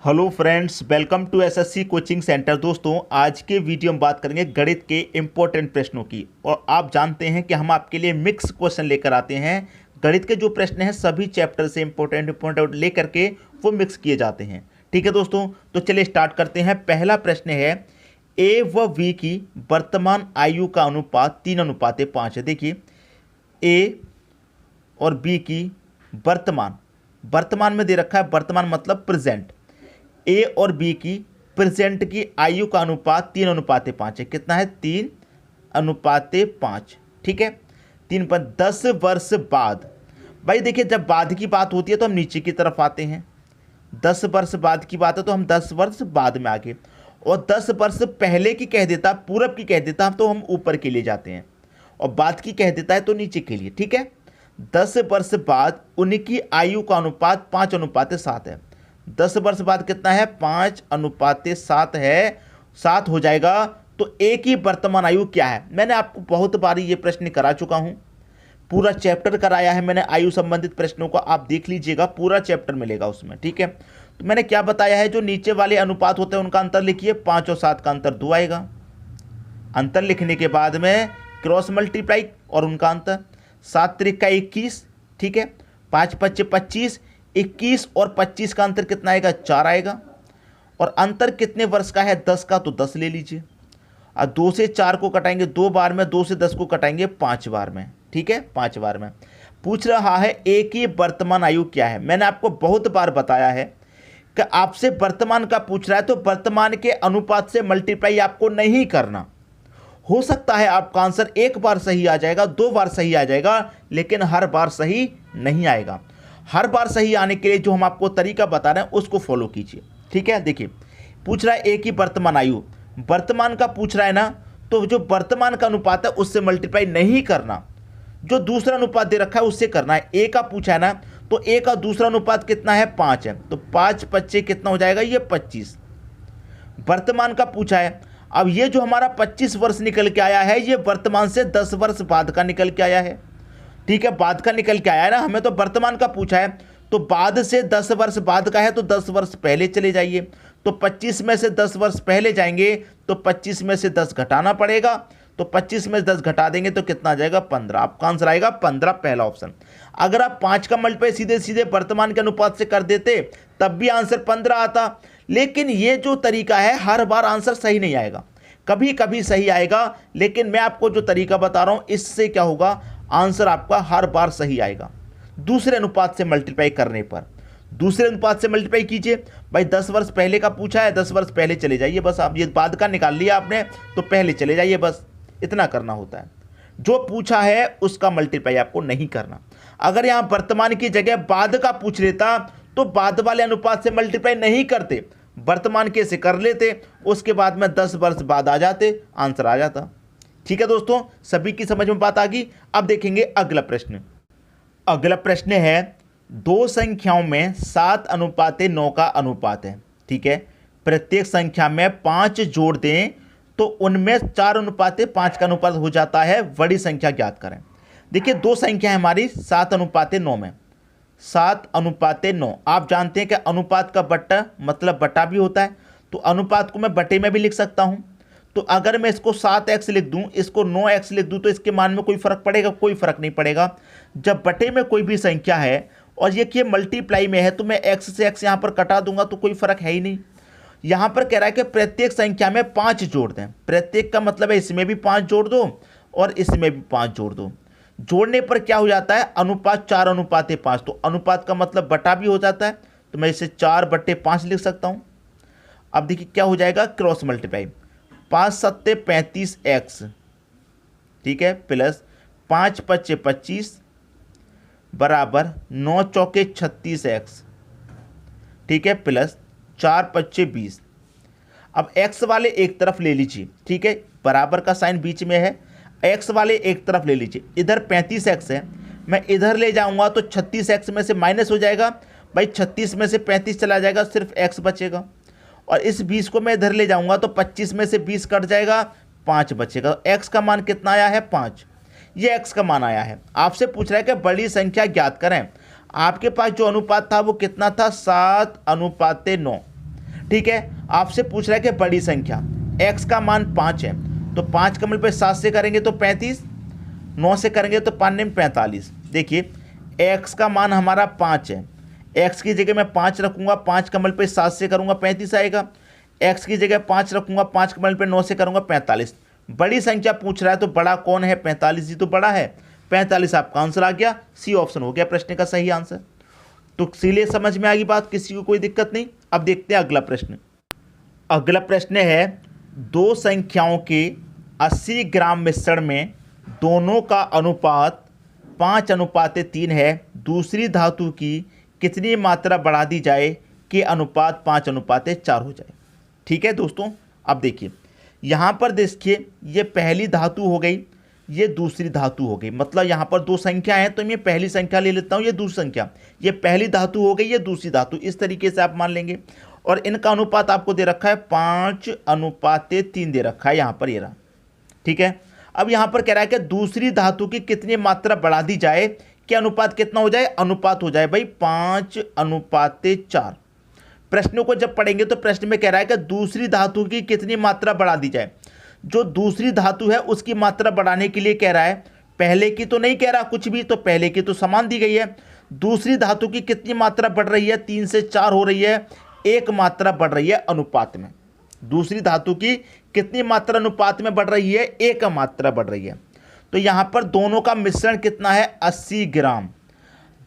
Hello friends, welcome to SSC coaching centre. दोस्तों, आज के वीडियो में बात करेंगे गणित के इम्पोर्टेंट प्रश्नों की। और आप जानते हैं कि हम आपके लिए मिक्स क्वेश्चन लेकर आते हैं। गणित के जो प्रश्न हैं सभी चैप्टर से इम्पोर्टेंट लेकर के वो मिक्स किए जाते हैं। ठीक है दोस्तों, तो चलिए स्टार्ट करते हैं। पहला प्रश्न है, ए व बी की वर्तमान आयु का अनुपात 3:5 है। देखिए, ए और बी की वर्तमान में दे रखा है, वर्तमान मतलब प्रेजेंट। ए और बी की प्रेजेंट की आयु का अनुपात 3:5 है। कितना है? 3:5। ठीक है, 3 पर 10 वर्ष बाद। भाई देखिए, जब बाद की बात होती है तो हम नीचे की तरफ आते हैं। 10 वर्ष बाद की बात है तो हम 10 वर्ष बाद में आगे, और 10 वर्ष पहले की कह देता, पूरब की कह देता तो हम ऊपर के लिए जाते हैं, और बाद की कह देता है तो नीचे के लिए। ठीक है, 10 वर्ष बाद उनकी आयु का अनुपात 5:7 है। 10 वर्ष बाद कितना है? 5:7 है। 7 हो जाएगा। तो ए की वर्तमान आयु क्या है? मैंने आपको बहुत बार ये प्रश्न करा चुका हूं, पूरा चैप्टर कराया है मैंने आयु संबंधित प्रश्नों को। आप देख लीजिएगा, पूरा चैप्टर मिलेगा उसमें। ठीक है, तो मैंने क्या बताया है, जो नीचे वाले अनुपात होते हैं उनका अंतर लिखिए। 5 और 7 का अंतर 2 आएगा। अंतर लिखने के बाद में क्रॉस मल्टीप्लाई और उनका अंतर। 7 त्रिक का 21। ठीक है, 5 5 25, 21 और 25 का अंतर कितना आएगा? 4 आएगा। और अंतर कितने वर्ष का है? 10 का, तो 10 ले लीजिए। और 2 से 4 को कटाएंगे 2 बार में, 2 से 10 को कटाएंगे 5 बार में। ठीक है, 5 बार में। पूछ रहा है ए की वर्तमान आयु क्या है। मैंने आपको बहुत बार बताया है कि आपसे वर्तमान का पूछ रहा है तो वर्तमान के अनुपात से मल्टीप्लाई आपको नहीं करना। हो सकता है आपका आंसर एक बार सही आ जाएगा, 2 बार सही आ जाएगा, लेकिन हर बार सही नहीं आएगा। हर बार सही आने के लिए जो हम आपको तरीका बता रहे हैं उसको फॉलो कीजिए। ठीक है, देखिए, पूछ रहा है ए की वर्तमान आयु, वर्तमान का पूछ रहा है ना, तो जो वर्तमान का अनुपात है उससे मल्टीप्लाई नहीं करना, जो दूसरा अनुपात दे रखा है उससे करना है। ए का पूछा है ना, तो ए का दूसरा अनुपात कितना है? 5 है। तो 5 25 कितना हो जाएगा? ये 25। वर्तमान का पूछा है, अब ये जो हमारा 25 वर्ष निकल के आया है, ये वर्तमान से 10 वर्ष बाद का निकल के आया है। ठीक है, बाद का निकल के आया है ना, हमें तो वर्तमान का पूछा है, तो बाद से 10 वर्ष बाद का है तो 10 वर्ष पहले चले जाइए। तो 25 में से 10 वर्ष पहले जाएंगे तो 25 में से 10 घटाना पड़ेगा। तो 25 में से 10 घटा देंगे तो कितना आ जाएगा? 15। आपका आंसर आएगा 15, पहला ऑप्शन। अगर आप 5 का मल्टीप्लाई सीधे सीधे वर्तमान के अनुपात से कर देते तब भी आंसर 15 आता। लेकिन ये जो तरीका है, हर बार आंसर सही नहीं आएगा, कभी कभी सही आएगा। लेकिन मैं आपको जो तरीका बता रहा हूं, इससे क्या होगा, आंसर आपका हर बार सही आएगा। दूसरे अनुपात से मल्टीप्लाई करने पर, दूसरे अनुपात से मल्टीप्लाई कीजिए। भाई 10 वर्ष पहले का पूछा है, 10 वर्ष पहले चले जाइए बस। आप ये बाद का निकाल लिया आपने तो पहले चले जाइए, बस इतना करना होता है। जो पूछा है उसका मल्टीप्लाई आपको नहीं करना। अगर यहां वर्तमान की जगह बाद का पूछ लेता तो बाद वाले अनुपात से मल्टीप्लाई नहीं करते, वर्तमान के से कर लेते, उसके बाद में 10 वर्ष बाद आ जाते, आंसर आ जाता। ठीक है दोस्तों, सभी की समझ में बात आ गई। अब देखेंगे अगला प्रश्न। अगला प्रश्न है, दो संख्याओं में 7:9 का अनुपात है। ठीक है, प्रत्येक संख्या में 5 जोड़ दें तो उनमें 4:5 का अनुपात हो जाता है। बड़ी संख्या ज्ञात करें। देखिए, दो संख्या है हमारी 7:9 में, 7:9। आप जानते हैं कि अनुपात का बट्टा मतलब बटा भी होता है, तो अनुपात को मैं बटे में भी लिख सकता हूं। तो अगर मैं इसको 7x लिख दूं, इसको 9x लिख दूं, तो इसके मान में कोई फर्क पड़ेगा? कोई फर्क नहीं पड़ेगा। जब बटे में कोई भी संख्या है और ये मल्टीप्लाई में है तो मैं x से x यहां पर कटा दूंगा तो कोई फर्क है ही नहीं। यहां पर कह रहा है कि प्रत्येक संख्या में 5 जोड़ दें। प्रत्येक का मतलब है इसमें भी 5 जोड़ दो और इसमें भी 5 जोड़ दो। जोड़ने पर क्या हो जाता है? अनुपात 4:5। तो अनुपात का मतलब बटा भी हो जाता है, तो मैं इसे 4/5 लिख सकता हूं। अब देखिए क्या हो जाएगा, क्रॉस मल्टीप्लाई। 5 7 35x, ठीक है, प्लस 5 5 25 बराबर 9 चौके 36x, ठीक है, प्लस 4 5 20। अब x वाले एक तरफ ले लीजिए। ठीक है, बराबर का साइन बीच में है, x वाले एक तरफ ले लीजिए। इधर 35x है, मैं इधर ले जाऊंगा तो 36x में से माइनस हो जाएगा। भाई 36 में से 35 चला जाएगा, सिर्फ x बचेगा। और इस 20 को मैं इधर ले जाऊंगा तो 25 में से 20 कट जाएगा, 5 बचेगा। x का मान कितना आया है? 5। ये x का मान आया है। आपसे पूछ रहा है कि बड़ी संख्या ज्ञात करें। आपके पास जो अनुपात था वो कितना था? 7:9। ठीक है, आपसे पूछ रहा है कि बड़ी संख्या x का मान 5 है, तो 5 का मल्टीप्लाई 7 से करेंगे तो 35, 9 से करेंगे तो 5 में 45। देखिए x का मान हमारा 5 है, x की जगह मैं 5 रखूंगा, 5 का मल्टीप्लाई 7 से करूंगा 35 आएगा, x की जगह 5 रखूंगा, 5 का मल्टीप्लाई 9 से करूंगा 45। बड़ी संख्या पूछ रहा है तो बड़ा कौन है, 45 ही तो बड़ा है। 45 आपका आंसर आ गया, सी ऑप्शन हो गया प्रश्न का सही आंसर। तो इसीलिए समझ में आ गई बात, किसी को कोई दिक्कत नहीं। अब देखते हैं अगला प्रश्न। अगला प्रश्न है, दो संख्याओं के 80 ग्राम मिश्रण में दोनों का अनुपात 5:3 है, दूसरी धातु की कितनी मात्रा बढ़ा दी जाए कि अनुपात 5:4 हो जाए। ठीक है दोस्तों, अब देखिए यहाँ पर देखिए, ये पहली धातु हो गई, ये दूसरी धातु हो गई, मतलब यहाँ पर दो संख्या है तो मैं पहली संख्या ले लेता हूँ, ये दूसरी संख्या, ये पहली धातु हो गई, ये दूसरी धातु, इस तरीके से आप मान लेंगे। और इनका अनुपात आपको दे रखा है 5:3 दे रखा है यहाँ पर, ये रहा। ठीक है, अब यहाँ पर कह रहा है कि दूसरी धातु की कितनी मात्रा बढ़ा दी जाए कि अनुपात कितना हो जाए, अनुपात हो जाए भाई 5:4। प्रश्नों को जब पढ़ेंगे तो प्रश्न में कह रहा है कि दूसरी धातु की कितनी मात्रा बढ़ा दी जाए। जो दूसरी धातु है उसकी मात्रा बढ़ाने के लिए कह रहा है, पहले की तो नहीं कह रहा कुछ भी, तो पहले की तो समान दी गई है। दूसरी धातु की कितनी मात्रा बढ़ रही है, 3 से 4 हो रही है, एक मात्रा बढ़ रही है अनुपात में। दूसरी धातु की कितनी मात्रा अनुपात में बढ़ रही है, एक मात्रा बढ़ रही है। तो यहाँ पर दोनों का मिश्रण कितना है, 80 ग्राम।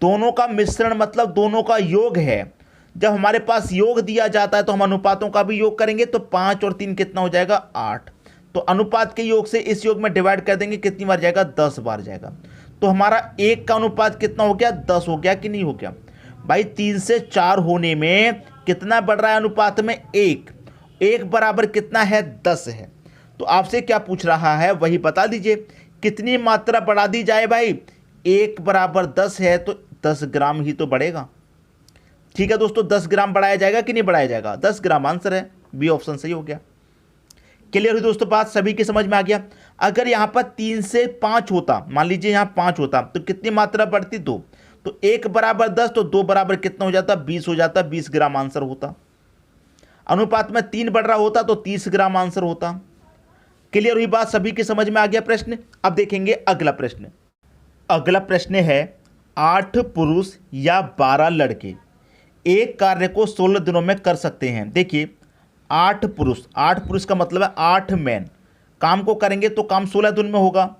दोनों का मिश्रण मतलब दोनों का योग है। जब हमारे पास योग दिया जाता है तो हम अनुपातों का भी योग करेंगे, तो 5 और 3 कितना हो जाएगा, 8। तो अनुपात के योग से इस योग में डिवाइड कर देंगे, कितनी बार जाएगा, 10 बार जाएगा। तो हमारा एक का अनुपात कितना हो गया, 10 हो गया कि नहीं हो गया भाई। 3 से 4 होने में कितना बढ़ रहा है अनुपात में, 1। 1 बराबर कितना है, 10 है। तो आपसे क्या पूछ रहा है वही बता दीजिए, कितनी मात्रा बढ़ा दी जाए भाई। 1 बराबर 10 है तो 10 ग्राम ही तो बढ़ेगा। ठीक है दोस्तों, 10 ग्राम बढ़ाया जाएगा कि नहीं बढ़ाया जाएगा, 10 ग्राम आंसर है, बी ऑप्शन सही हो गया। क्लियर हुई दोस्तों बात, सभी की समझ में आ गया। अगर यहाँ पर 3 से 5 होता, मान लीजिए यहाँ 5 होता तो कितनी मात्रा बढ़ती, 2। तो 1 बराबर 10 तो 2 बराबर कितना हो जाता, 20 हो जाता, 20 ग्राम आंसर होता। अनुपात में 3 बढ़ रहा होता तो 30 ग्राम आंसर होता। क्लियर हुई बात, सभी की समझ में आ गया प्रश्न। अब देखेंगे अगला प्रश्न। अगला प्रश्न है, 8 पुरुष या 12 लड़के एक कार्य को 16 दिनों में कर सकते हैं। देखिए 8 पुरुष का मतलब है 8 मैन काम को करेंगे तो काम 16 दिन में होगा।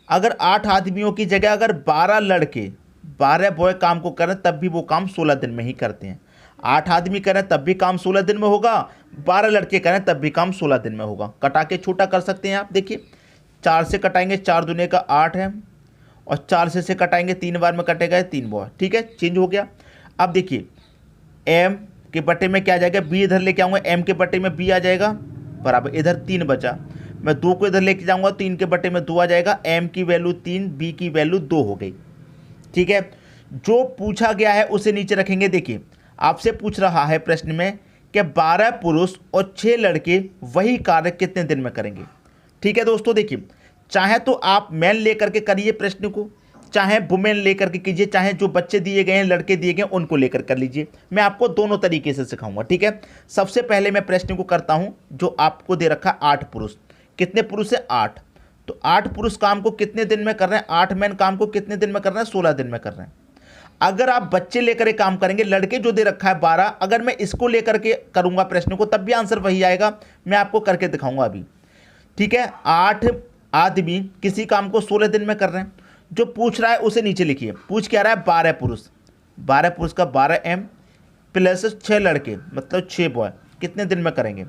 अगर 8 आदमियों की जगह अगर 12 लड़के 12 बॉय काम को करें तब भी वो काम 16 दिन में ही करते हैं। 8 आदमी करें तब भी काम 16 दिन में होगा, 12 लड़के करें तब भी काम 16 दिन में होगा। कटा के छोटा कर सकते हैं आप। देखिए 4 से कटाएंगे, 4 दूने का 8 है, और 4 से कटाएंगे, 3 बार में कटेगा 3 बॉय। ठीक है, चेंज हो गया। अब देखिए एम के बटे में क्या आ जाएगा, बी इधर लेके आऊँगा, एम के बटे में बी आ जाएगा बराबर, इधर 3 बचा, मैं 2 को इधर लेके जाऊँगा तो 3 के बटे में 2 आ जाएगा, एम की वैल्यू 3, बी की वैल्यू 2 हो गई। ठीक है, जो पूछा गया है उसे नीचे रखेंगे। देखिए आपसे पूछ रहा है प्रश्न में कि 12 पुरुष और 6 लड़के वही कार्य कितने दिन में करेंगे। ठीक है दोस्तों, देखिए चाहे तो आप मैन लेकर के करिए प्रश्न को, चाहे वुमेन लेकर के कीजिए, चाहे जो बच्चे दिए गए हैं लड़के दिए गए उनको लेकर कर लीजिए। मैं आपको दोनों तरीके से सिखाऊंगा। ठीक है, सबसे पहले मैं प्रश्न को करता हूं जो आपको दे रखा 8 पुरुष। कितने पुरुष है, 8। तो 8 पुरुष काम को कितने दिन में कर रहे हैं, 8 मैन काम को कितने दिन में कर रहे हैं, 16 दिन में कर रहे हैं। अगर आप बच्चे लेकर के काम करेंगे, लड़के जो दे रखा है 12, अगर मैं इसको लेकर के करूंगा प्रश्न को तब भी आंसर वही आएगा। मैं आपको करके दिखाऊंगा अभी। ठीक है, 8 आदमी किसी काम को 16 दिन में कर रहे हैं। जो पूछ रहा है उसे नीचे लिखिए। पूछ क्या रहा है, 12 पुरुष, 12 पुरुष का 12 एम प्लस 6 लड़के मतलब 6 बॉय कितने दिन में करेंगे।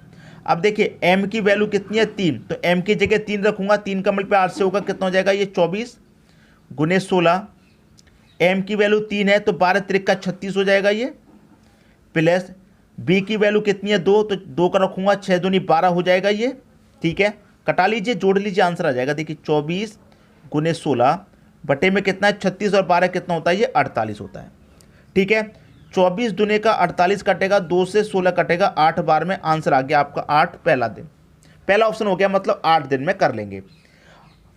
अब देखिए एम की वैल्यू कितनी है, 3, तो एम की जगह 3 रखूंगा, 3 का मल्टीप्लाई 8 से होगा, कितना हो जाएगा ये 24 गुने 16। एम की वैल्यू 3 है तो 12 त्रिक 36 हो जाएगा ये, प्लस बी की वैल्यू कितनी है 2, तो 2 का रखूंगा, 6 दूनी 12 हो जाएगा ये। ठीक है, कटा लीजिए, जोड़ लीजिए, आंसर आ जाएगा। देखिए 24 गुने 16 बटे में कितना है 36 और 12 कितना होता है ये 48 होता है। ठीक है, 24 दुने का 48 कटेगा, 2 से 16 कटेगा, 8 बार में आंसर आ गया आपका 8 पहला दिन। पहला ऑप्शन हो गया, मतलब 8 दिन में कर लेंगे।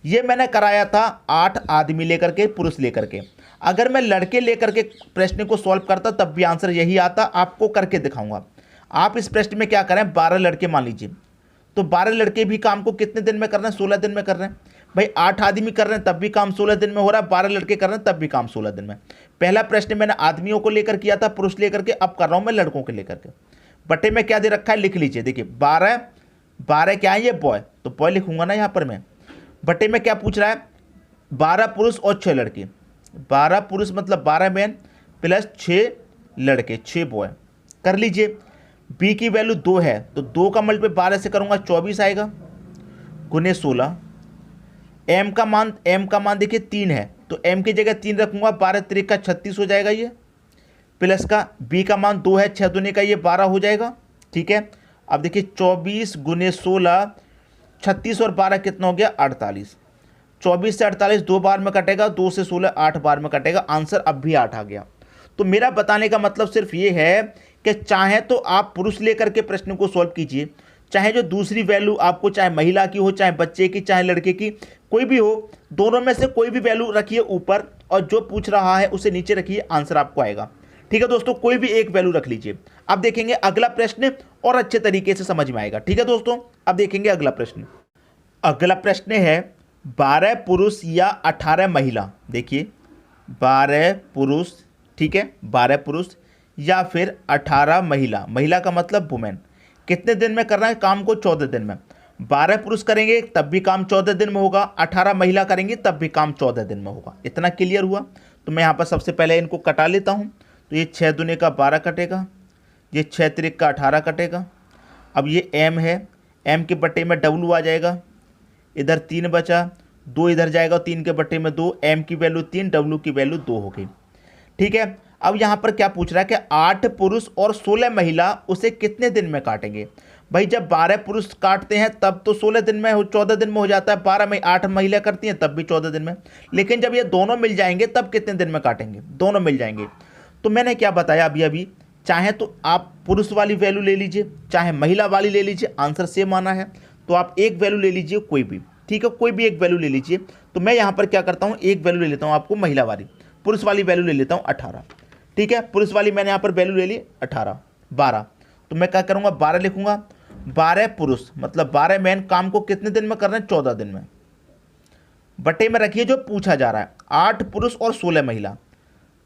ये मैंने कराया था 8 आदमी लेकर के, पुरुष लेकर के। अगर मैं लड़के लेकर के प्रश्न को सॉल्व करता तब भी आंसर यही आता, आपको करके दिखाऊंगा। आप इस प्रश्न में क्या करें, 12 लड़के मान लीजिए, तो 12 लड़के भी काम को कितने दिन में कर रहे हैं, 16 दिन में कर रहे हैं। भाई 8 आदमी कर रहे हैं तब भी काम 16 दिन में हो रहा है, 12 लड़के कर रहे हैं तब भी काम 16 दिन में। पहला प्रश्न मैंने आदमियों को लेकर किया था, पुरुष लेकर के, अब कर रहा हूं मैं लड़कों के लेकर के। बटे में क्या दे रखा है लिख लीजिए, देखिए 12 क्या है, ये बॉय, तो बॉय लिखूंगा ना यहाँ पर मैं। बटे में क्या पूछ रहा है, 12 पुरुष और 6 लड़के, 12 पुरुष मतलब 12 मैन प्लस 6 लड़के, 6 बॉय, कर लीजिए। बी की वैल्यू 2 है तो 2 का मल्टीप्लाई 12 से करूंगा 24 आएगा, गुने 16। एम का मान देखिए 3 है तो एम की जगह 3 रखूंगा, 12 त्रिक का 36 हो जाएगा ये, प्लस का बी का मान 2 है, 6 दूने का ये 12 हो जाएगा। ठीक है, अब देखिए 24 गुने 16, 36 और 12 कितना हो गया, 48। 24 से 48 2 बार में कटेगा, 2 से 16 8 बार में कटेगा, आंसर अब भी 8 आ गया। तो मेरा बताने का मतलब सिर्फ ये है कि चाहे तो आप पुरुष लेकर के प्रश्न को सॉल्व कीजिए, चाहे जो दूसरी वैल्यू आपको, चाहे महिला की हो, चाहे बच्चे की, चाहे लड़के की, कोई भी हो, दोनों में से कोई भी वैल्यू रखिए ऊपर और जो पूछ रहा है उसे नीचे रखिए, आंसर आपको आएगा। ठीक है दोस्तों, कोई भी एक वैल्यू रख लीजिए। अब देखेंगे अगला प्रश्न और अच्छे तरीके से समझ में आएगा। ठीक है दोस्तों, अब देखेंगे अगला प्रश्न। अगला प्रश्न है 12 पुरुष या 18 महिला। देखिए 12 पुरुष, ठीक है, 12 पुरुष या फिर 18 महिला, महिला का मतलब वुमेन, कितने दिन में करना है काम को, 14 दिन में। 12 पुरुष करेंगे तब भी काम 14 दिन में होगा, 18 महिला करेंगे तब भी काम 14 दिन में होगा। इतना क्लियर हुआ। तो मैं यहाँ पर सबसे पहले इनको कटा लेता हूँ, तो ये 6 दूने का 12 कटेगा, ये 6 त्रिक का 18 कटेगा। अब ये एम है, एम के बट्टे में डब्लू आ जाएगा, इधर 3 बचा, 2 इधर जाएगा, 3 के बट्टे में 2, एम की वैल्यू 3, डब्लू की वैल्यू 2 हो गई। ठीक है, अब यहाँ पर क्या पूछ रहा है कि 8 पुरुष और 16 महिला उसे कितने दिन में काटेंगे। भाई जब 12 पुरुष काटते हैं तब तो 16 दिन में 14 दिन में हो जाता है, 12 में 8 महिला करती हैं तब भी 14 दिन में, लेकिन जब ये दोनों मिल जाएंगे तब कितने दिन में काटेंगे, दोनों मिल जाएंगे। तो मैंने क्या बताया अभी, चाहे तो आप पुरुष वाली वैल्यू ले लीजिए, चाहे महिला वाली ले लीजिए, आंसर सेम आना है तो आप एक वैल्यू ले लीजिए कोई भी। ठीक है, कोई भी एक वैल्यू ले लीजिए। तो मैं यहाँ पर क्या करता हूँ, एक वैल्यू ले लेता हूँ आपको महिला वाली, पुरुष वाली वैल्यू ले लेता हूँ 18। ठीक है, पुरुष वाली मैंने यहाँ पर वैल्यू ले ली 18, 12, तो मैं क्या करूँगा 12 लिखूंगा। 12 पुरुष मतलब 12 मैन काम को कितने दिन में कर रहे हैं, 14 दिन में। बटे में रखिए जो पूछा जा रहा है, 8 पुरुष और 16 महिला,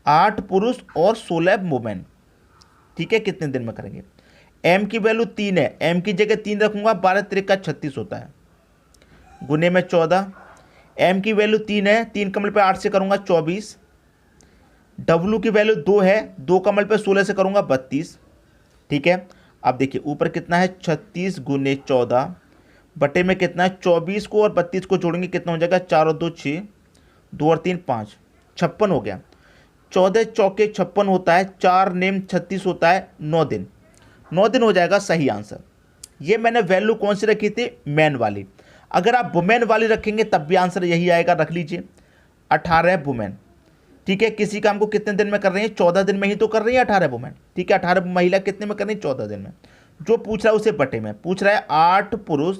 8 पुरुष और 16 वुमेन। ठीक है, कितने दिन में करेंगे। एम की वैल्यू 3 है, एम की जगह 3 रखूंगा, 12 त्रिक का 36 होता है, गुने में 14। एम की वैल्यू 3 है, 3 का मल्टीप्लाई 8 से करूंगा 24। डब्लू की वैल्यू 2 है, 2 का मल्टीप्लाई 16 से करूंगा 32। ठीक है, अब देखिए ऊपर कितना है 36 गुने 14, बटे में कितना है 24 को और 32 को जोड़ेंगे कितना हो जाएगा, 4 और 2 6, 2 और 3 5, 56 हो गया। 14 चौके 56 होता है, 4 नेम 36 होता है, 9 दिन, 9 दिन हो जाएगा सही आंसर। ये मैंने वैल्यू कौन सी रखी थी, मैन वाली। अगर आप वुमेन वाली रखेंगे तब भी आंसर यही आएगा, रख लीजिए 18 वुमेन। ठीक है, किसी काम को कितने दिन में कर रही है, 14 दिन में ही तो कर रही है 18 वुमेन। ठीक है, 18 महिला कितने में कर रही है, 14 दिन में। जो पूछ रहा है उसे बटे में पूछ रहा है, 8 पुरुष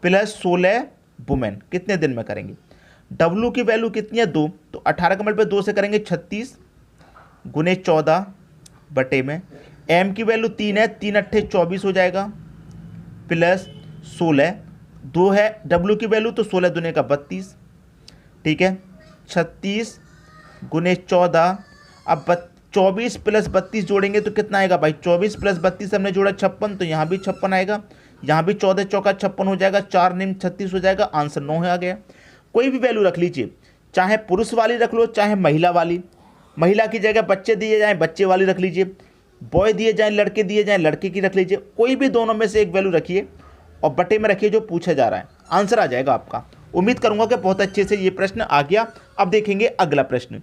प्लस 16 वुमेन कितने दिन में करेंगे। डब्लू की वैल्यू कितनी है 2, तो 18 का मल्टीप्लाई 2 से करेंगे 36 गुने 14 बटे में। एम की वैल्यू 3 है, 3 अट्ठे 24 हो जाएगा, प्लस 16, 2 है डब्लू की वैल्यू तो 16 दूने का 32। ठीक है, 36 गुने 14, अब 24 प्लस 32 जोड़ेंगे तो कितना आएगा भाई, 24 प्लस 32 हमने जोड़ा 56, तो यहाँ भी 56 आएगा, यहाँ भी 14 चौका 56 हो जाएगा, 4 निम 36 हो जाएगा, आंसर 9 है आ गया। कोई भी वैल्यू रख लीजिए, चाहे पुरुष वाली रख लो चाहे महिला वाली, महिला की जगह बच्चे दिए जाएँ बच्चे वाली रख लीजिए, बॉय दिए जाएँ लड़के दिए जाएँ लड़के की रख लीजिए, कोई भी दोनों में से एक वैल्यू रखिए और बटे में रखिए जो पूछा जा रहा है, आंसर आ जाएगा आपका। उम्मीद करूंगा कि बहुत अच्छे से ये प्रश्न आ गया। अब देखेंगे अगला प्रश्न।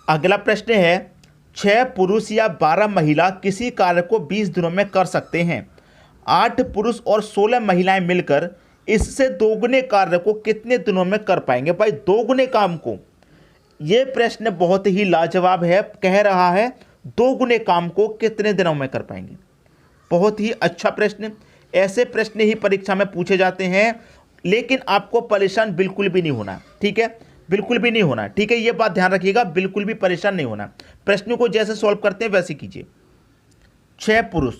अगला प्रश्न है 6 पुरुष या 12 महिला किसी कार्य को 20 दिनों में कर सकते हैं। 8 पुरुष और 16 महिलाएं मिलकर इससे दोगुने कार्य को कितने दिनों में कर पाएंगे। भाई दोगुने काम को, ये प्रश्न बहुत ही लाजवाब है, कह रहा है दोगुने काम को कितने दिनों में कर पाएंगे। बहुत ही अच्छा प्रश्न, ऐसे प्रश्न ही परीक्षा में पूछे जाते हैं, लेकिन आपको परेशान बिल्कुल भी नहीं होना। ठीक है, बिल्कुल भी नहीं होना। ठीक है, ये बात ध्यान रखिएगा, बिल्कुल भी परेशान नहीं होना। प्रश्नों को जैसे सॉल्व करते हैं वैसे कीजिए। 6 पुरुष,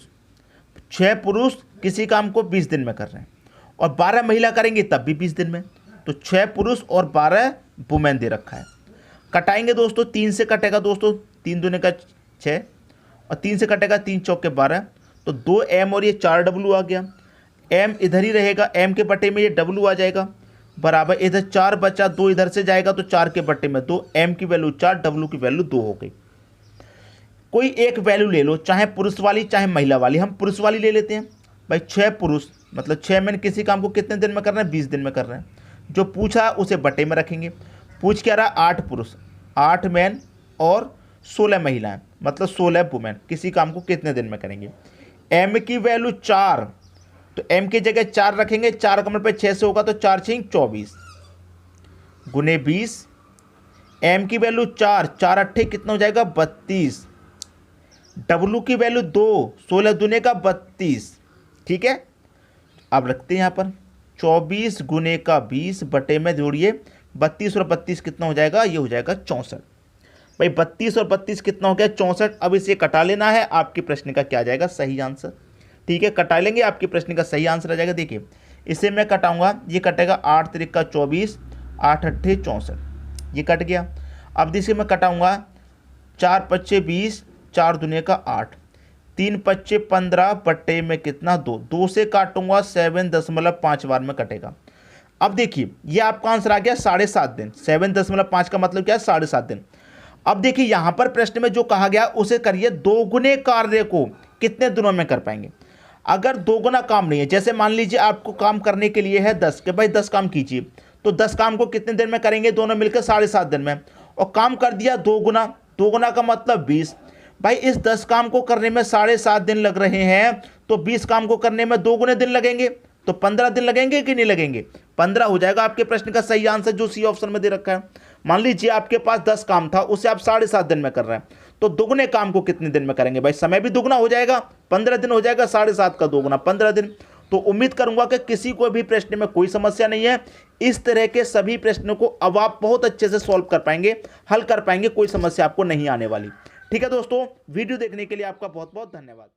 6 पुरुष किसी काम को 20 दिन में कर रहे हैं और 12 महिला करेंगे तब भी 20 दिन में, तो 6 पुरुष और 12 वुमेन दे रखा है। कटाएंगे दोस्तों, 3 से कटेगा दोस्तों, 3 दूने का 6 और 3 से कटेगा 3 चौके 12, तो 2m और ये 4w आ गया। m इधर ही रहेगा, m के बटे में ये w आ जाएगा, बराबर इधर 4 बचा, 2 इधर से जाएगा तो 4 के बटे में 2, m की वैल्यू 4, w की वैल्यू 2 हो गई। कोई एक वैल्यू ले लो, चाहे पुरुष वाली चाहे महिला वाली। हम पुरुष वाली ले लेते हैं भाई। 6 पुरुष मतलब 6 मैन किसी काम को कितने दिन में कर रहे हैं? 20 दिन में कर रहे हैं। जो पूछा उसे बटे में रखेंगे। पूछ क्या रहा? 8 पुरुष 8 मैन और 16 महिलाएं, मतलब 16 वुमेन किसी काम को कितने दिन में करेंगे। m की वैल्यू 4, तो m की जगह 4 रखेंगे, 4 कमर पे 6 से होगा तो 4 6 24 गुने 20। m की वैल्यू 4, 4 अट्ठे कितना हो जाएगा? 32। w की वैल्यू 2, 16 दूने का 32। ठीक है, अब रखते हैं यहाँ पर 24 गुने का 20 बटे में जोड़िए 32 और 32 कितना हो जाएगा? ये हो जाएगा 64। भाई 32 और 32 कितना हो गया? 64। अब इसे कटा लेना है, आपके प्रश्न का क्या आ जाएगा? सही आंसर। ठीक है, कटा लेंगे, आपके प्रश्न का सही आंसर आ जाएगा। देखिए इसे मैं कटाऊंगा, ये कटेगा 8 त्रिका 24, 8 अट्ठे 64, ये कट गया। अब देखिए मैं कटाऊंगा 4 पच्चे 20, 4 दूने का 8, 3 पच्चे 15 बट्टे में कितना? 2, 2 से काटूंगा 7.5 बार में कटेगा। अब देखिए ये आपका आंसर आ गया 7.5 दिन। 7.5 का मतलब क्या है? 7.5 दिन। अब देखिए यहां पर प्रश्न में जो कहा गया उसे करिए, 2 गुने कार्य को कितने दिनों में कर पाएंगे। अगर 2 गुना काम नहीं है, जैसे मान लीजिए आपको काम करने के लिए है 10 के भाई 10 काम कीजिए, तो 10 काम को कितने दिन में करेंगे? दोनों मिलकर 7.5 दिन में, और काम कर दिया 2 गुना, 2 गुना का मतलब 20। भाई इस 10 काम को करने में 7.5 दिन लग रहे हैं, तो 20 काम को करने में 2 गुने दिन लगेंगे, तो 15 दिन लगेंगे कि नहीं लगेंगे? 15 हो जाएगा आपके प्रश्न का सही आंसर जो सी ऑप्शन में दे रखा है। मान लीजिए आपके पास 10 काम था, उसे आप 7.5 दिन में कर रहे हैं, तो दुगने काम को कितने दिन में करेंगे? भाई समय भी दुगना हो जाएगा, 15 दिन हो जाएगा, 7.5 का 2 गुना 15 दिन। तो उम्मीद करूंगा कि किसी को भी प्रश्न में कोई समस्या नहीं है। इस तरह के सभी प्रश्नों को अब आप बहुत अच्छे से सॉल्व कर पाएंगे, हल कर पाएंगे, कोई समस्या आपको नहीं आने वाली। ठीक है दोस्तों, वीडियो देखने के लिए आपका बहुत बहुत धन्यवाद।